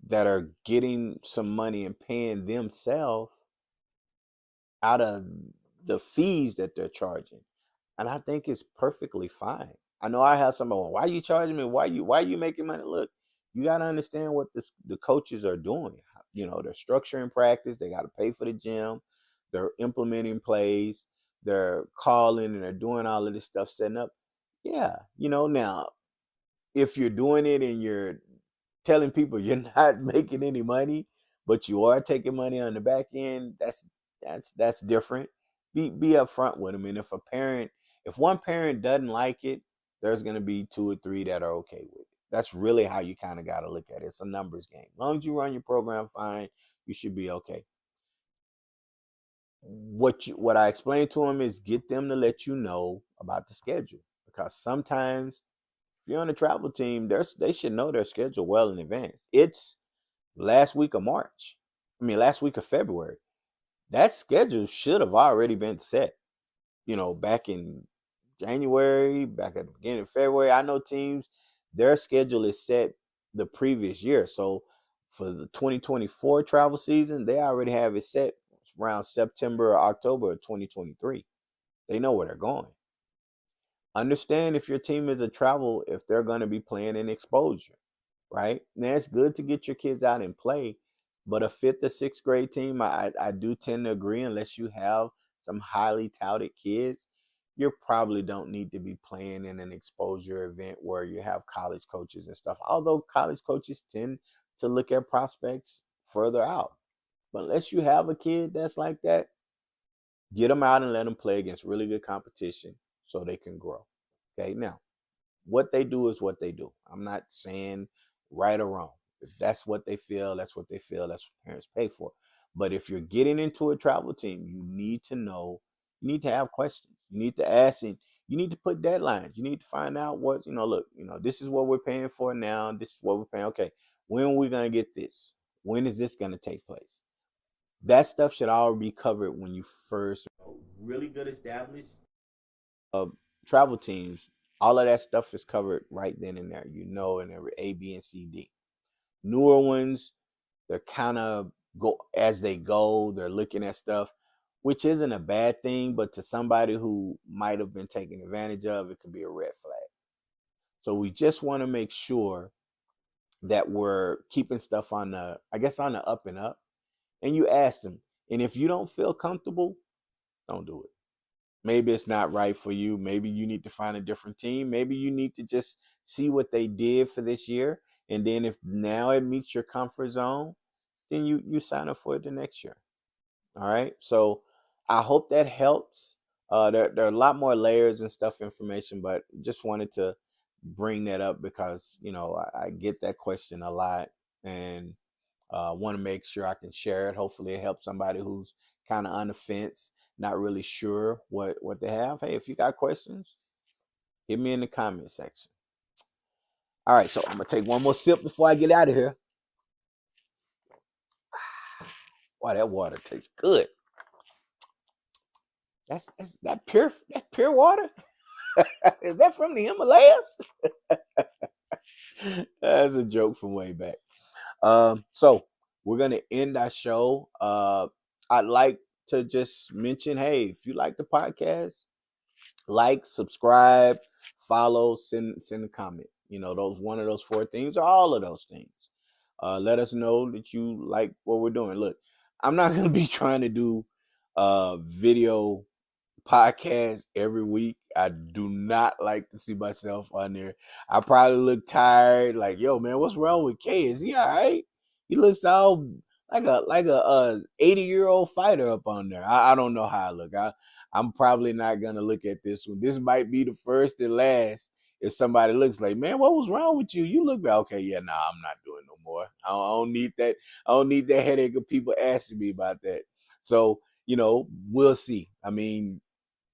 that are getting some money and paying themselves out of the fees that they're charging. And I think it's perfectly fine. I know I have somebody, why are you charging me? Why are you making money? Look, you got to understand what the coaches are doing. They're structuring practice. They got to pay for the gym. They're implementing plays. They're calling and they're doing all of this stuff, setting up. Yeah. Now, if you're doing it and you're telling people you're not making any money, but you are taking money on the back end, that's different. Be upfront with them. And if one parent doesn't like it, there's going to be two or three that are okay with it. That's really how you kind of got to look at it. It's a numbers game. As long as you run your program fine, you should be okay. What I explained to them is get them to let you know about the schedule, because sometimes if you're on a travel team, they should know their schedule well in advance. It's last week of February. That schedule should have already been set, back in January, back at the beginning of February. I know teams, their schedule is set the previous year. So for the 2024 travel season, they already have it set around September or October of 2023. They know where they're going. Understand if your team is a travel, if they're going to be playing in exposure, right? Now, it's good to get your kids out and play, but a fifth or sixth grade team, I do tend to agree, unless you have some highly touted kids, you probably don't need to be playing in an exposure event where you have college coaches and stuff. Although college coaches tend to look at prospects further out. But unless you have a kid that's like that, get them out and let them play against really good competition so they can grow. Okay, now, what they do is what they do. I'm not saying right or wrong. If that's what they feel, that's what they feel. That's what parents pay for. But if you're getting into a travel team, you need to know, you need to have questions. You need to ask, and you need to put deadlines. You need to find out what, look, this is what we're paying for now. This is what we're paying. Okay, when are we going to get this? When is this going to take place? That stuff should all be covered when you first really good established travel teams. All of that stuff is covered right then and there, in every A, B, and C, D. Newer ones, they're kind of go as they go. They're looking at stuff, which isn't a bad thing, but to somebody who might have been taken advantage of, it could be a red flag. So we just want to make sure that we're keeping stuff on the up and up. And you ask them, and if you don't feel comfortable, don't do it. Maybe it's not right for you. Maybe you need to find a different team. Maybe you need to just see what they did for this year. And then if now it meets your comfort zone, then you sign up for it the next year. All right. So I hope that helps. There are a lot more layers and stuff, information, but just wanted to bring that up because, you know, I get that question a lot, and want to make sure I can share it. Hopefully it helps somebody who's kind of on the fence, not really sure what they have. Hey, if you got questions, hit me in the comment section. All right, so I'm gonna take one more sip before I get out of here. Wow, that water tastes good. That's pure water. Is that from the Himalayas? That's a joke from way back. So we're gonna end our show. I'd like to just mention, hey, if you like the podcast, like, subscribe, follow, send a comment. You know, those one of those 4 things or all of those things. Let us know that you like what we're doing. Look, I'm not gonna be trying to do video podcast every week. I do not like to see myself on there. I probably look tired, like, yo, man, what's wrong with K? Is he all right? He looks all like a 80-year-old fighter up on there. I don't know how I look. I'm probably not gonna look at this one. This might be the first and last. If somebody looks like, man, what was wrong with you? You look like, okay, yeah, nah, I'm not doing no more. I don't need that. I don't need that headache of people asking me about that. So, you know, we'll see. I mean,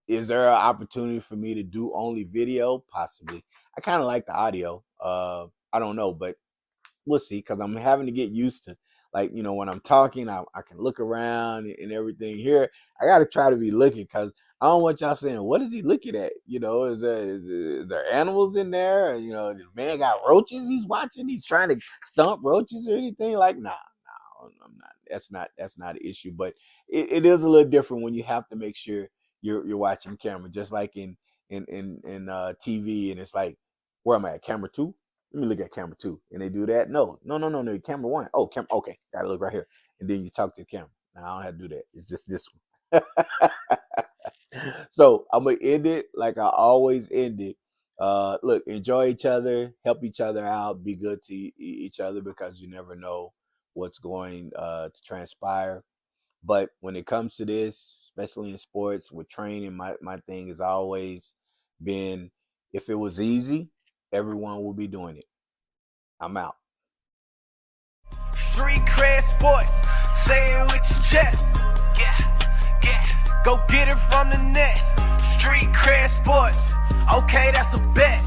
is there an opportunity for me to do only video? Possibly. I kind of like the audio. I don't know, but we'll see, because I'm having to get used to, like, you know, when I'm talking, I can look around and everything. Here, I got to try to be looking, because I don't want y'all saying, what is he looking at? You know, is there animals in there? Or, you know, the man got roaches he's watching? He's trying to stomp roaches or anything? Like, nah, I'm not. That's not an issue. But it is a little different when you have to make sure you're watching camera, just like in TV, and it's like, where am I at? Camera 2? Let me look at camera 2. And they do that. No, camera 1. Oh, okay, gotta look right here. And then you talk to the camera. Now I don't have to do that. It's just this one. So I'm gonna end it like I always end it. Look, enjoy each other, help each other out, be good to each other, because you never know what's going to transpire. But when it comes to this, especially in sports with training, my thing has always been, if it was easy, everyone would be doing it. I'm out. Street cred sports, say it with your chest. Yeah. Go get it from the net. Street cred sports, okay, that's a bet.